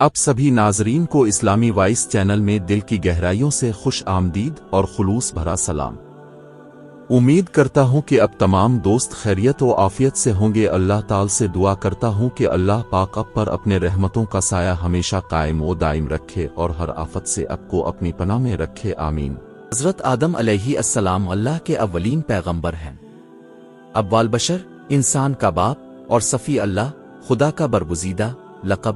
اب سبھی ناظرین کو اسلامی وائس چینل میں دل کی گہرائیوں سے خوش آمدید اور خلوص بھرا سلام۔ امید کرتا ہوں کہ اب تمام دوست خیریت و عافیت سے ہوں گے۔ اللہ تعالی سے دعا کرتا ہوں کہ اللہ پاک اب پر اپنے رحمتوں کا سایہ ہمیشہ قائم و دائم رکھے اور ہر آفت سے اب کو اپنی پناہ میں رکھے، آمین۔ حضرت آدم علیہ السلام اللہ کے اولین پیغمبر ہیں، اول بشر، انسان کا باپ اور صفی اللہ خدا کا برگزیدہ لقب۔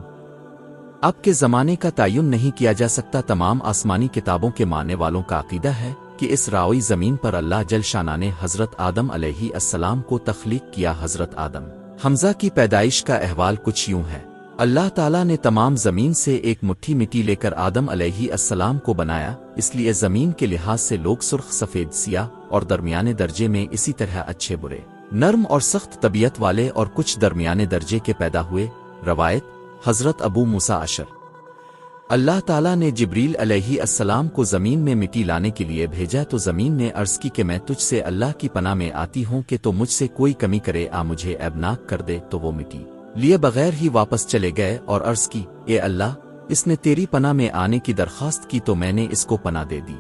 اب کے زمانے کا تعین نہیں کیا جا سکتا۔ تمام آسمانی کتابوں کے ماننے والوں کا عقیدہ ہے کہ اس راوی زمین پر اللہ جل شانہ نے حضرت آدم علیہ السلام کو تخلیق کیا۔ حضرت آدم حمزہ کی پیدائش کا احوال کچھ یوں ہے۔ اللہ تعالیٰ نے تمام زمین سے ایک مٹھی مٹی لے کر آدم علیہ السلام کو بنایا، اس لیے زمین کے لحاظ سے لوگ سرخ، سفید، سیاہ اور درمیانے درجے میں، اسی طرح اچھے برے، نرم اور سخت طبیعت والے اور کچھ درمیانے درجے کے پیدا ہوئے۔ روایت حضرت ابو موسیٰ اشعری اللہ تعالیٰ نے جبریل علیہ السلام کو زمین میں مٹی لانے کے لیے بھیجا تو زمین نے عرض کی کہ میں تجھ سے اللہ کی پناہ میں آتی ہوں کہ تو مجھ سے کوئی کمی کرے مجھے عیبناک کر دے، تو وہ مٹی لیے بغیر ہی واپس چلے گئے اور عرض کی، اے اللہ، اس نے تیری پناہ میں آنے کی درخواست کی تو میں نے اس کو پناہ دے دی۔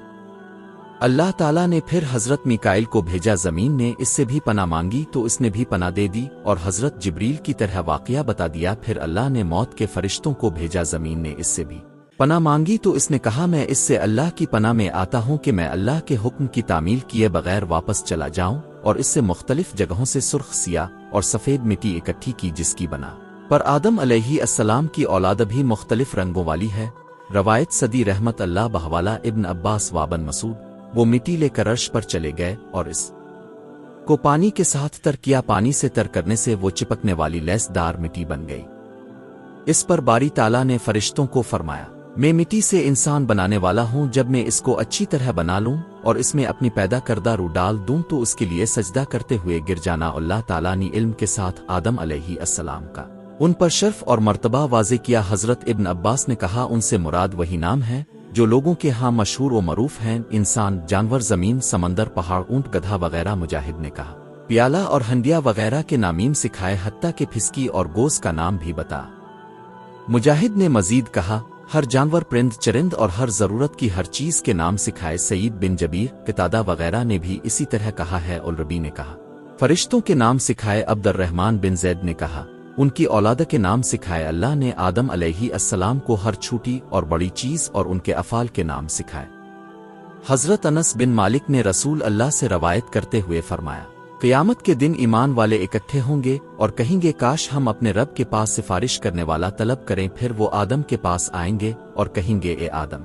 اللہ تعالیٰ نے پھر حضرت میکائیل کو بھیجا، زمین نے اس سے بھی پناہ مانگی تو اس نے بھی پناہ دے دی اور حضرت جبریل کی طرح واقعہ بتا دیا۔ پھر اللہ نے موت کے فرشتوں کو بھیجا، زمین نے اس سے بھی پناہ مانگی تو اس نے کہا، میں اس سے اللہ کی پناہ میں آتا ہوں کہ میں اللہ کے حکم کی تعمیل کیے بغیر واپس چلا جاؤں، اور اس سے مختلف جگہوں سے سرخ، سیاہ اور سفید مٹی اکٹھی کی جس کی بنا پر آدم علیہ السلام کی اولاد بھی مختلف رنگوں والی ہے۔ روایت صدی رحمت اللہ بہوالا ابن عباس وابن مسعود، وہ مٹی لے کر عرش پر چلے گئے اور اس کو پانی کے ساتھ تر کیا، پانی سے تر کرنے سے وہ چپکنے والی لیس دار مٹی بن گئی۔ اس پر باری تعالیٰ نے فرشتوں کو فرمایا، میں مٹی سے انسان بنانے والا ہوں، جب میں اس کو اچھی طرح بنا لوں اور اس میں اپنی پیدا کردہ روح ڈال دوں تو اس کے لیے سجدہ کرتے ہوئے گر جانا۔ اللہ تعالیٰ نے علم کے ساتھ آدم علیہ السلام کا ان پر شرف اور مرتبہ واضح کیا۔ حضرت ابن عباس نے کہا، ان سے مراد وہی نام ہے جو لوگوں کے ہاں مشہور و معروف ہیں، انسان، جانور، زمین، سمندر، پہاڑ، اونٹ، گدھا وغیرہ۔ مجاہد نے کہا، پیالہ اور ہنڈیا وغیرہ کے نامیم سکھائے، حتیٰ کہ پھسکی اور گوز کا نام بھی بتا۔ مجاہد نے مزید کہا، ہر جانور، پرند، چرند اور ہر ضرورت کی ہر چیز کے نام سکھائے۔ سعید بن جبیر، قتادہ وغیرہ نے بھی اسی طرح کہا ہے۔ الربی نے کہا، فرشتوں کے نام سکھائے۔ عبد الرحمن بن زید نے کہا، ان کی اولاد کے نام سکھائے۔ اللہ نے آدم علیہ السلام کو ہر چھوٹی اور بڑی چیز اور ان کے افعال کے نام سکھائے۔ حضرت انس بن مالک نے رسول اللہ سے روایت کرتے ہوئے فرمایا، قیامت کے دن ایمان والے اکٹھے ہوں گے اور کہیں گے، کاش ہم اپنے رب کے پاس سفارش کرنے والا طلب کریں۔ پھر وہ آدم کے پاس آئیں گے اور کہیں گے، اے آدم،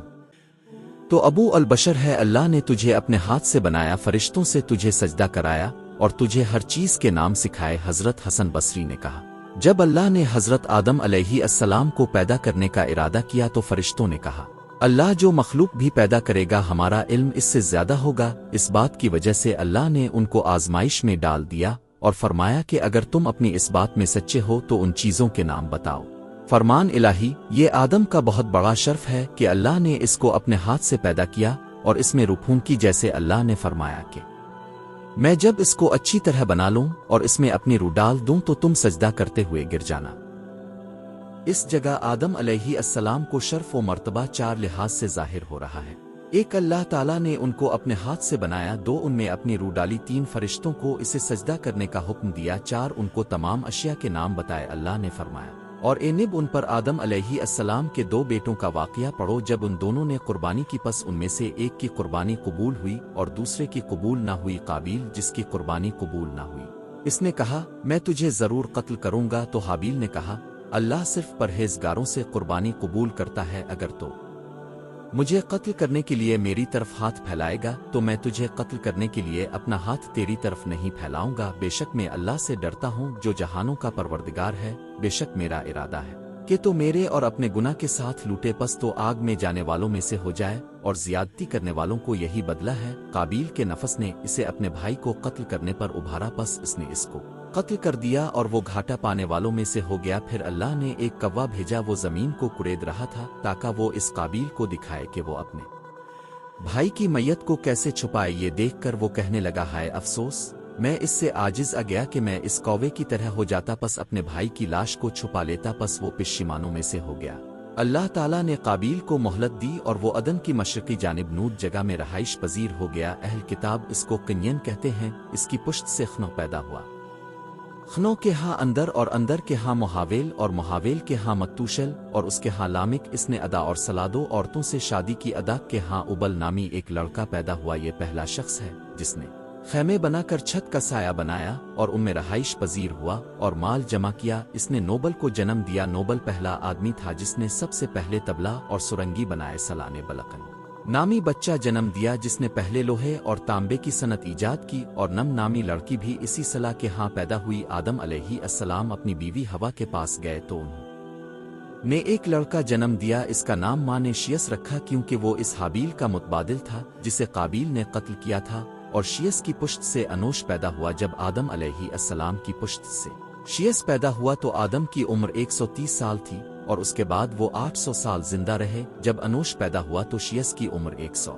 تو ابو البشر ہے، اللہ نے تجھے اپنے ہاتھ سے بنایا، فرشتوں سے تجھے سجدہ کرایا اور تجھے ہر چیز کے نام سکھائے۔ حضرت حسن بصری نے کہا، جب اللہ نے حضرت آدم علیہ السلام کو پیدا کرنے کا ارادہ کیا تو فرشتوں نے کہا، اللہ جو مخلوق بھی پیدا کرے گا ہمارا علم اس سے زیادہ ہوگا۔ اس بات کی وجہ سے اللہ نے ان کو آزمائش میں ڈال دیا اور فرمایا کہ اگر تم اپنی اس بات میں سچے ہو تو ان چیزوں کے نام بتاؤ۔ فرمان الہی، یہ آدم کا بہت بڑا شرف ہے کہ اللہ نے اس کو اپنے ہاتھ سے پیدا کیا اور اس میں روح پھونکی کی، جیسے اللہ نے فرمایا کہ میں جب اس کو اچھی طرح بنا لوں اور اس میں اپنی روح ڈال دوں تو تم سجدہ کرتے ہوئے گر جانا۔ اس جگہ آدم علیہ السلام کو شرف و مرتبہ چار لحاظ سے ظاہر ہو رہا ہے۔ ایک، اللہ تعالیٰ نے ان کو اپنے ہاتھ سے بنایا۔ دو، ان میں اپنی روح ڈالی۔ تین، فرشتوں کو اسے سجدہ کرنے کا حکم دیا۔ چار، ان کو تمام اشیاء کے نام بتائے۔ اللہ نے فرمایا، اور نب ان پر آدم علیہ السلام کے دو بیٹوں کا واقعہ پڑھو، جب ان دونوں نے قربانی کی، پس ان میں سے ایک کی قربانی قبول ہوئی اور دوسرے کی قبول نہ ہوئی۔ قابیل، جس کی قربانی قبول نہ ہوئی، اس نے کہا، میں تجھے ضرور قتل کروں گا، تو حابیل نے کہا، اللہ صرف پرہیزگاروں سے قربانی قبول کرتا ہے، اگر تو مجھے قتل کرنے کے لیے میری طرف ہاتھ پھیلائے گا تو میں تجھے قتل کرنے کے لیے اپنا ہاتھ تیری طرف نہیں پھیلاؤں گا۔ بے شک میں اللہ سے ڈرتا ہوں جو جہانوں کا پروردگار ہے۔ بے شک میرا ارادہ ہے کہ تو میرے اور اپنے گناہ کے ساتھ لوٹے، پس تو آگ میں جانے والوں میں سے ہو جائے، اور زیادتی کرنے والوں کو یہی بدلہ ہے۔ قابیل کے نفس نے اسے اپنے بھائی کو قتل کرنے پر ابھارا، پس اس نے اس کو قتل کر دیا اور وہ گھاٹا پانے والوں میں سے ہو گیا۔ پھر اللہ نے ایک کوا بھیجا، وہ زمین کو کڑید رہا تھا تاکہ وہ اس قابیل کو دکھائے کہ وہ اپنے بھائی کی میت کو کیسے چھپائے۔ یہ دیکھ کر وہ کہنے لگا، ہائے افسوس، میں اس سے عاجز گیا کہ میں اس کوے کی طرح ہو جاتا، پس اپنے بھائی کی لاش کو چھپا لیتا، پس وہ پشیمانوں میں سے ہو گیا۔ اللہ تعالیٰ نے قابیل کو مہلت دی اور وہ عدن کی مشرقی جانب نود جگہ میں رہائش پذیر ہو گیا۔ اہل کتاب اس کو قنین کہتے ہیں۔ اس کی پشت سے خنو پیدا ہوا، خنو کے ہاں اندر اور اندر کے ہاں محاویل اور محاویل کے ہاں متوشل اور اس کے ہاں لامک۔ اس نے ادا اور سلادو عورتوں سے شادی کی۔ ادا کے ہاں ابل نامی ایک لڑکا پیدا ہوا۔ یہ پہلا شخص ہے جس نے خیمے بنا کر چھت کا سایہ بنایا اور ان میں رہائش پذیر ہوا اور مال جمع کیا۔ اس نے نوبل کو جنم دیا۔ نوبل پہلا آدمی تھا جس نے سب سے پہلے طبلہ اور سرنگی بنائے۔ سلا نے بلقن نامی بچہ جنم دیا جس نے پہلے لوہے اور تانبے کی صنعت ایجاد کی، اور نم نامی لڑکی بھی اسی سلا کے ہاں پیدا ہوئی۔ آدم علیہ السلام اپنی بیوی ہوا کے پاس گئے تو انہوں نے ایک لڑکا جنم دیا۔ اس کا نام ماں نے شیس رکھا کیونکہ وہ اس حابیل کا متبادل تھا جسے قابیل نے قتل کیا تھا، اور شیس کی پشت سے انوش پیدا ہوا۔ جب آدم علیہ السلام کی پشت سے شیس پیدا ہوا تو آدم کی عمر 130 سال تھی، اور اس کے بعد وہ 800 سال زندہ رہے۔ جب انوش پیدا ہوا تو شیس کی عمر 100۔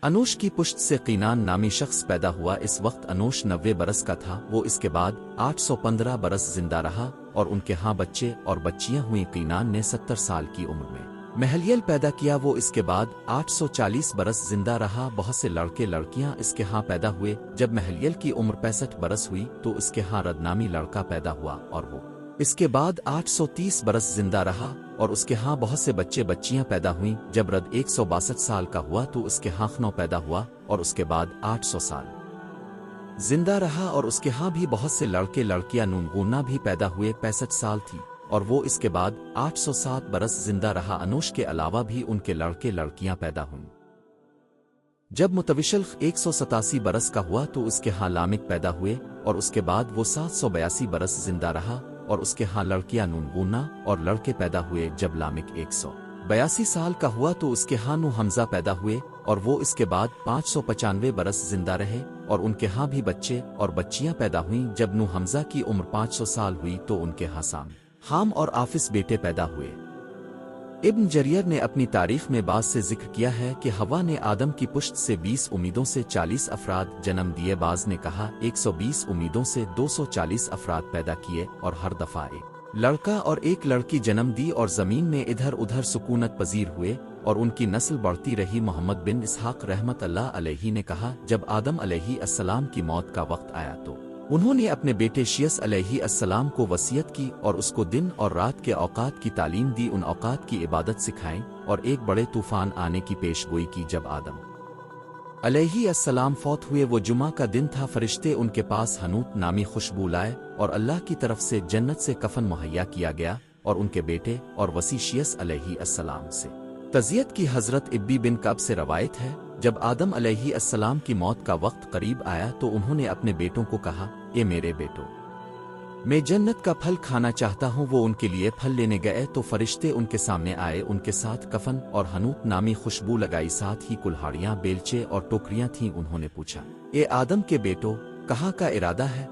انوش کی پشت سے قینان نامی شخص پیدا ہوا۔ اس وقت انوش 90 برس کا تھا۔ وہ اس کے بعد 815 برس زندہ رہا اور ان کے ہاں بچے اور بچیاں ہوئیں۔ قینان نے 70 سال کی عمر میں مہلیل پیدا کیا۔ وہ اس کے بعد 840 برس زندہ رہا۔ بہت سے لڑکے لڑکیاں اس کے ہاں پیدا ہوئے۔ جب مہلیل کی عمر 65 برس ہوئی تو اس کے ہاں رد نامی لڑکا پیدا ہوا، اور وہ اس کے بعد 830 برس زندہ رہا، اور اس کے ہاں بہت سے بچے بچیاں پیدا ہوئیں۔ جب رد 162 سال کا ہوا تو اس کے ہاں خنو پیدا ہوا، اور اس کے بعد 800 سال زندہ رہا، اور اس کے ہاں بھی بہت سے لڑکے لڑکیاں نونگونا بھی پیدا ہوئے۔ 65 سال تھی، اور وہ اس کے بعد 807 برس زندہ رہا۔ انوش کے علاوہ بھی ان کے لڑکے لڑکیاں پیدا ہوئیں۔ جب متوشل 187 برس کا ہوا تو اس کے ہاں لامک پیدا ہوئے، اور اس کے بعد وہ 782 برس زندہ رہا، اور اس کے ہاں لڑکیاں نونگونا اور لڑکے پیدا ہوئے۔ جب لامک 182 سال کا ہوا تو اس کے ہاں نو حمزہ پیدا ہوئے، اور وہ اس کے بعد 595 برس زندہ رہے، اور ان کے ہاں بھی بچے اور بچیاں پیدا ہوئیں۔ جب نو حمزہ کی عمر 500 سال ہوئی تو ان کے ہاں سام، حام اور آفس بیٹے پیدا ہوئے۔ ابن جریر نے اپنی تاریخ میں بعض سے ذکر کیا ہے کہ ہوا نے آدم کی پشت سے 20 امیدوں سے 40 افراد جنم دیے۔ بعض نے کہا 120 امیدوں سے 240 افراد پیدا کیے، اور ہر دفعہ ایک لڑکا اور ایک لڑکی جنم دی، اور زمین میں ادھر ادھر سکونت پذیر ہوئے، اور ان کی نسل بڑھتی رہی۔ محمد بن اسحاق رحمت اللہ علیہ نے کہا جب آدم علیہ السلام کی موت کا وقت آیا تو انہوں نے اپنے بیٹے شیس علیہ السلام کو وصیت کی اور اس کو دن اور رات کے اوقات کی تعلیم دی، ان اوقات کی عبادت سکھائیں، اور ایک بڑے طوفان آنے کی پیش گوئی کی۔ جب آدم علیہ السلام فوت ہوئے، وہ جمعہ کا دن تھا، فرشتے ان کے پاس حنوت نامی خوشبو لائے، اور اللہ کی طرف سے جنت سے کفن مہیا کیا گیا، اور ان کے بیٹے اور وصی شیس علیہ السلام سے تعزیت کی۔ حضرت ابی بن کعب سے روایت ہے جب آدم علیہ السلام کی موت کا وقت قریب آیا تو انہوں نے اپنے بیٹوں کو کہا اے میرے بیٹو، میں جنت کا پھل کھانا چاہتا ہوں۔ وہ ان کے لیے پھل لینے گئے تو فرشتے ان کے سامنے آئے، ان کے ساتھ کفن اور حنوت نامی خوشبو لگائی، ساتھ ہی کلہاڑیاں، بیلچے اور ٹوکریاں تھیں۔ انہوں نے پوچھا اے آدم کے بیٹو، کہاں کا ارادہ ہے؟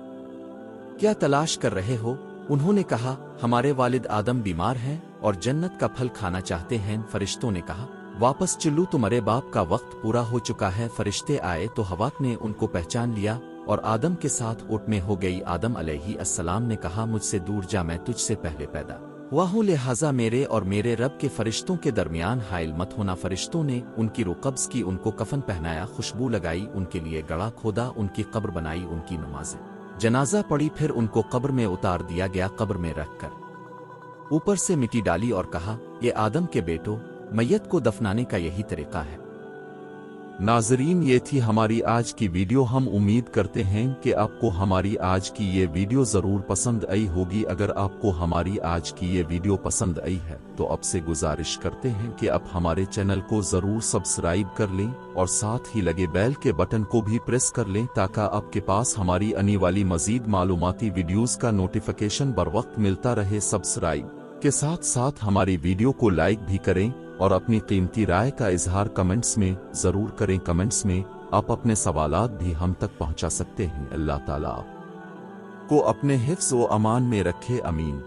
کیا تلاش کر رہے ہو؟ انہوں نے کہا ہمارے والد آدم بیمار ہیں اور جنت کا پھل کھانا چاہتے ہیں۔ فرشتوں نے کہا واپس چلو، تمہارے باپ کا وقت پورا ہو چکا ہے۔ فرشتے آئے تو ہوا نے ان کو پہچان لیا اور آدم کے ساتھ اٹھ میں ہو گئی۔ آدم علیہ السلام نے کہا مجھ سے دور جا، میں تجھ سے پہلے پیدا ہوا ہوں، لہٰذا میرے اور میرے رب کے فرشتوں کے درمیان حائل مت ہونا۔ فرشتوں نے ان کی روح قبض کی، ان کو کفن پہنایا، خوشبو لگائی، ان کے لیے گڑھا کھودا، ان کی قبر بنائی، ان کی نماز جنازہ پڑی، پھر ان کو قبر میں اتار دیا گیا۔ قبر میں رکھ کر اوپر سے مٹی ڈالی اور کہا یہ آدم کے بیٹو، میت کو دفنانے کا یہی طریقہ ہے۔ ناظرین، یہ تھی ہماری آج کی ویڈیو۔ ہم امید کرتے ہیں کہ آپ کو ہماری آج کی یہ ویڈیو ضرور پسند آئی ہوگی۔ اگر آپ کو ہماری آج کی یہ ویڈیو پسند آئی ہے تو آپ سے گزارش کرتے ہیں کہ آپ ہمارے چینل کو ضرور سبسکرائب کر لیں اور ساتھ ہی لگے بیل کے بٹن کو بھی پریس کر لیں تاکہ آپ کے پاس ہماری آنے والی مزید معلوماتی ویڈیوز کا نوٹیفیکیشن بر وقت ملتا رہے۔ سبسکرائب کے ساتھ ساتھ ہماری ویڈیو کو لائک بھی کریں اور اپنی قیمتی رائے کا اظہار کمنٹس میں ضرور کریں۔ کمنٹس میں آپ اپنے سوالات بھی ہم تک پہنچا سکتے ہیں۔ اللہ تعالیٰ آپ کو اپنے حفظ و امان میں رکھے، امین۔